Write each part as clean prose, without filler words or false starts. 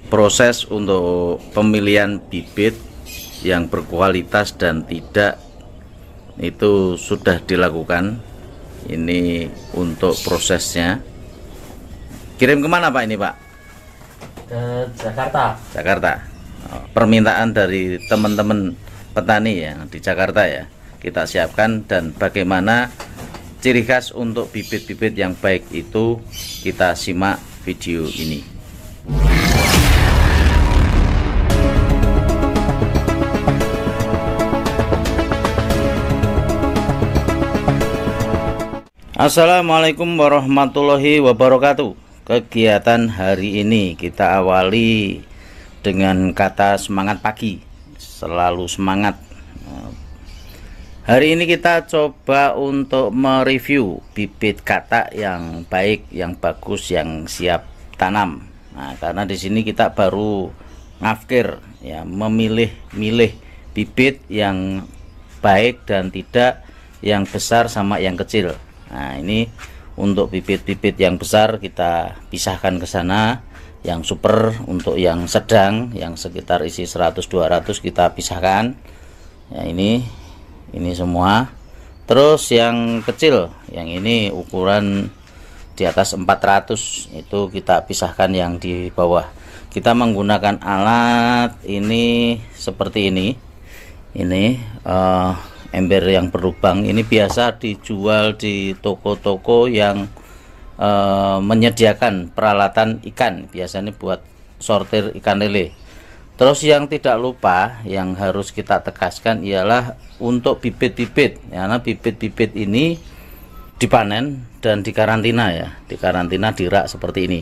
proses untuk pemilihan bibit yang berkualitas dan tidak itu sudah dilakukan. Ini untuk prosesnya. Kirim kemana Pak ini Pak? Ke Jakarta. Jakarta. Permintaan dari teman-teman petani yang di Jakarta ya, kita siapkan. Dan bagaimana ciri khas untuk bibit-bibit yang baik itu kita simak video ini. Assalamualaikum warahmatullahi wabarakatuh. Kegiatan hari ini kita awali dengan kata semangat pagi. Selalu semangat. Hari ini kita coba untuk mereview bibit katak yang baik, yang bagus, yang siap tanam. Nah, karena di sini kita baru ngafkir ya, memilih bibit yang baik dan tidak, yang besar sama yang kecil. Nah, ini untuk bibit-bibit yang besar kita pisahkan ke sana, yang super untuk yang sedang, yang sekitar isi 100-200 kita pisahkan. Ya, ini semua. Terus yang kecil, yang ini ukuran di atas 400 itu kita pisahkan yang di bawah. Kita menggunakan alat ini seperti ini. Ember yang berlubang ini biasa dijual di toko-toko yang menyediakan peralatan ikan, biasanya buat sortir ikan lele. Terus yang tidak lupa yang harus kita tegaskan ialah untuk bibit-bibit, karena bibit-bibit ini dipanen dan dikarantina ya, dikarantina di rak seperti ini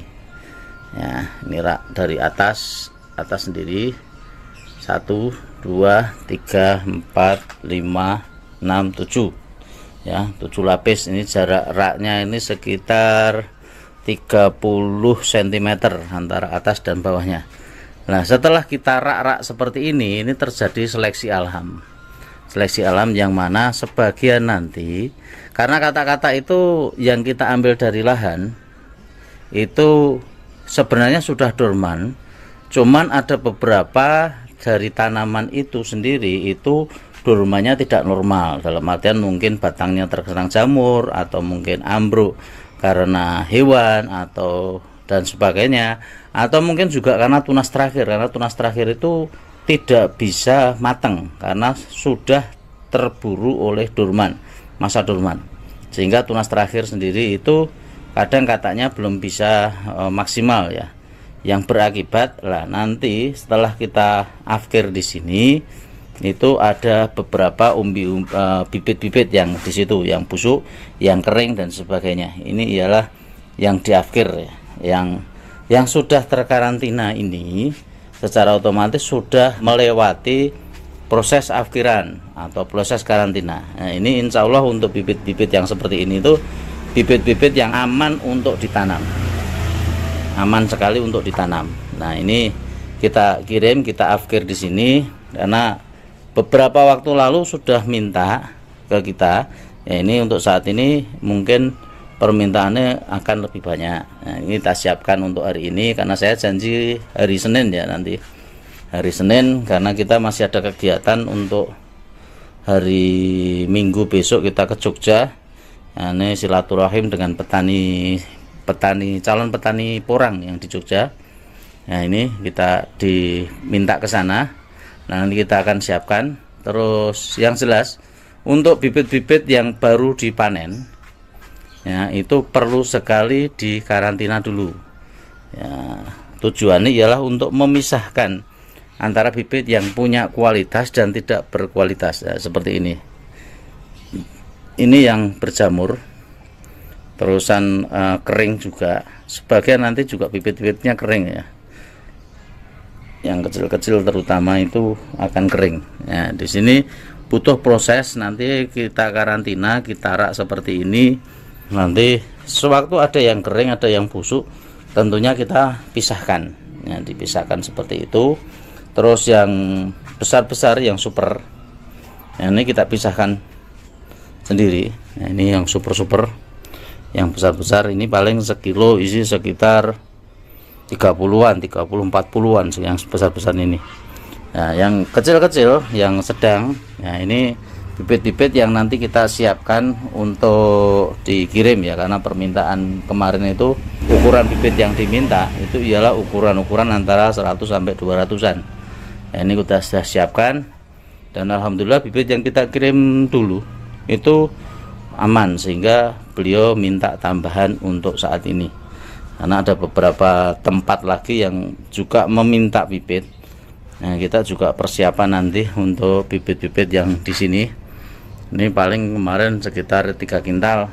ya. Ini rak dari atas sendiri, 1, 2, 3, 4, 5, 6, 7 ya, 7 lapis. Ini jarak raknya ini sekitar 30 cm antara atas dan bawahnya. Nah, setelah kita rak-rak seperti ini terjadi seleksi alam. Seleksi alam yang mana sebagian nanti, karena kata-kata itu yang kita ambil dari lahan itu sebenarnya sudah dorman, cuman ada beberapa dari tanaman itu sendiri itu dormannya tidak normal, dalam artian mungkin batangnya terserang jamur atau mungkin ambruk karena hewan atau dan sebagainya, atau mungkin juga karena tunas terakhir itu tidak bisa matang karena sudah terburu oleh dorman, masa dorman, sehingga tunas terakhir sendiri itu kadang katanya belum bisa maksimal ya, yang berakibat lah nanti setelah kita afkir di sini itu ada beberapa bibit-bibit yang di situ yang busuk, yang kering dan sebagainya. Ini ialah yang diafkir ya, yang sudah terkarantina ini secara otomatis sudah melewati proses afkiran atau proses karantina. Nah, ini insya Allah untuk bibit-bibit yang seperti ini itu bibit-bibit yang aman untuk ditanam, aman sekali untuk ditanam. Nah, ini kita kirim, kita afkir di sini karena beberapa waktu lalu sudah minta ke kita ya. Ini untuk saat ini mungkin permintaannya akan lebih banyak. Nah, ini kita siapkan untuk hari ini karena saya janji hari Senin ya, nanti hari Senin, karena kita masih ada kegiatan untuk hari Minggu besok kita ke Jogja. Nah, ini silaturahim dengan calon petani porang yang di Jogja. Nah, ini kita diminta ke sana. Nah, nanti kita akan siapkan. Terus yang jelas untuk bibit-bibit yang baru dipanen ya, itu perlu sekali dikarantina dulu ya. Tujuannya ialah untuk memisahkan antara bibit yang punya kualitas dan tidak berkualitas ya, seperti ini yang berjamur terusan kering juga, sebagian nanti juga bibit-bibitnya kering ya, yang kecil-kecil terutama itu akan kering ya. Di sini butuh proses, nanti kita karantina, kita rak seperti ini. Nanti sewaktu ada yang kering, ada yang busuk, tentunya kita pisahkan ya, dipisahkan seperti itu. Terus yang besar-besar, yang super ya, ini kita pisahkan sendiri ya. Ini yang super, yang besar-besar ini paling sekilo isi sekitar 30-an, 30, 40-an yang sebesar-besar ini. Nah, yang kecil-kecil, yang sedang, nah ini bibit-bibit yang nanti kita siapkan untuk dikirim ya, karena permintaan kemarin itu ukuran bibit yang diminta itu ialah ukuran-ukuran antara 100 sampai 200-an. Nah, ini kita sudah siapkan dan alhamdulillah bibit yang kita kirim dulu itu aman, sehingga beliau minta tambahan untuk saat ini. Karena ada beberapa tempat lagi yang juga meminta bibit. Nah, kita juga persiapan nanti untuk bibit-bibit yang di sini. Ini paling kemarin sekitar 3 kintal.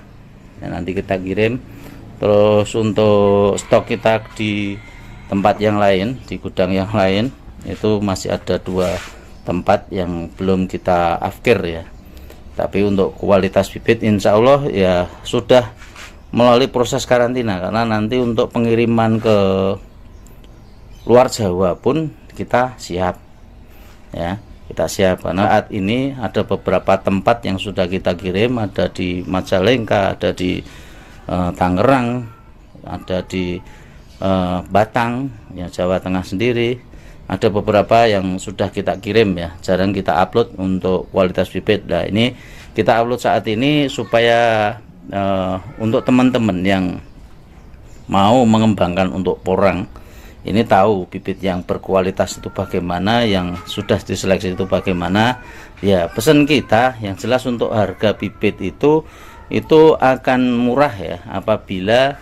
Ya, nanti kita kirim. Terus untuk stok kita di tempat yang lain, di gudang yang lain, itu masih ada 2 tempat yang belum kita afkir ya. Tapi untuk kualitas bibit insya Allah ya sudah melalui proses karantina, karena nanti untuk pengiriman ke luar Jawa pun kita siap ya, kita siap. Karena saat ini ada beberapa tempat yang sudah kita kirim, ada di Majalengka, ada di Tangerang, ada di Batang ya, Jawa Tengah sendiri. Ada beberapa yang sudah kita kirim ya, jarang kita upload untuk kualitas bibit. Nah, ini kita upload saat ini supaya untuk teman-teman yang mau mengembangkan untuk porang ini tahu bibit yang berkualitas itu bagaimana, yang sudah diseleksi itu bagaimana ya. Pesan kita yang jelas untuk harga bibit itu akan murah ya apabila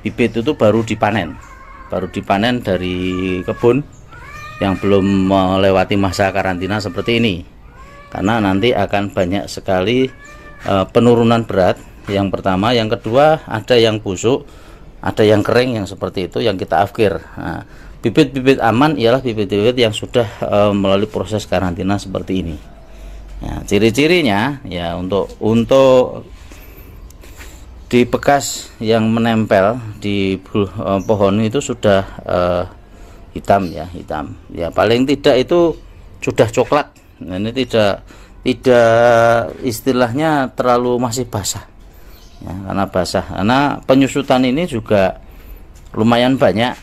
bibit itu baru dipanen dari kebun yang belum melewati masa karantina seperti ini, karena nanti akan banyak sekali penurunan berat. Yang pertama, yang kedua ada yang busuk, ada yang kering, yang seperti itu yang kita afkir. Nah, bibit-bibit aman ialah bibit-bibit yang sudah melalui proses karantina seperti ini. Nah, ciri-cirinya ya untuk di bekas yang menempel di pohon itu sudah hitam ya, hitam ya, paling tidak itu sudah coklat. Nah, ini tidak istilahnya terlalu masih basah ya, karena penyusutan ini juga lumayan banyak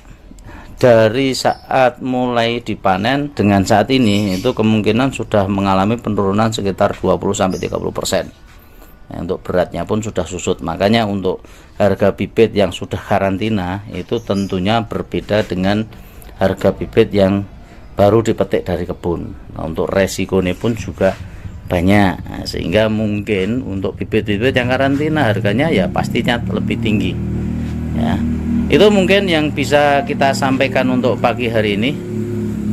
dari saat mulai dipanen dengan saat ini, itu kemungkinan sudah mengalami penurunan sekitar 20-30% ya, untuk beratnya pun sudah susut. Makanya untuk harga bibit yang sudah karantina itu tentunya berbeda dengan harga bibit yang baru dipetik dari kebun. Nah, untuk resikonya pun juga banyak. Nah, sehingga mungkin untuk bibit-bibit yang karantina harganya ya pastinya lebih tinggi ya. Itu mungkin yang bisa kita sampaikan untuk pagi hari ini.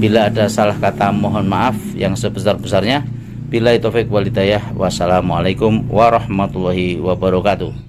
Bila ada salah kata mohon maaf yang sebesar-besarnya. Billahi taufik wal hidayah. Wassalamualaikum warahmatullahi wabarakatuh.